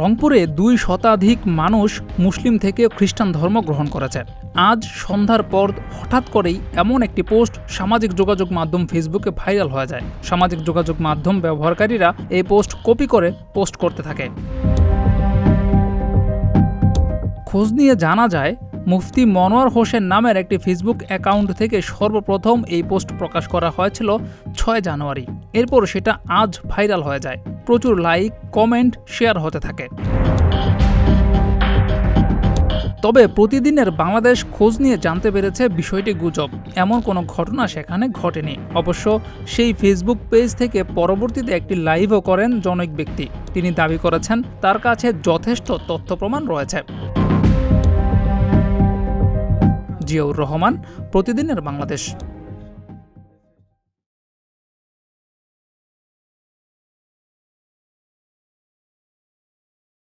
রংপুরে 2 শতাধিক মানুষ মুসলিম থেকে খ্রিস্টান ধর্ম গ্রহণ করেছে। আজ সন্ধ্যার পর হঠাৎ করেই এমন একটি পোস্ট সামাজিক যোগাযোগ মাধ্যম ফেসবুকে ভাইরাল হয়ে যায়। সামাজিক যোগাযোগ মাধ্যম ব্যবহারকারীরা এই পোস্ট কপি করে পোস্ট করতে থাকে। খোঁজ নিয়ে জানা যায়, মুফতি মনোয়ার হোসেন নামের একটি ফেসবুক অ্যাকাউন্ট থেকে সর্বপ্রথম এই পোস্ট প্রকাশ করা হয়েছিল 6 জানুয়ারি। এরপর সেটা আজ ভাইরাল হয়ে যায়। প্রচুর লাইক, কমেন্ট, শেয়ার হতে থাকে। তবে প্রতিদিনের বাংলাদেশ খোঁজ নিয়ে জানতে পেরেছে বিষয়টি গুজব, এমন কোনো ঘটনা সেখানে ঘটেনি। অবশ্য সেই ফেসবুক পেজ থেকে পরবর্তীতে একটি লাইভও করেন জনৈক ব্যক্তি। তিনি দাবি করেছেন তার কাছে যথেষ্ট তথ্য প্রমাণ রয়েছে। জিয়াউর রহমান, প্রতিদিনের বাংলাদেশ।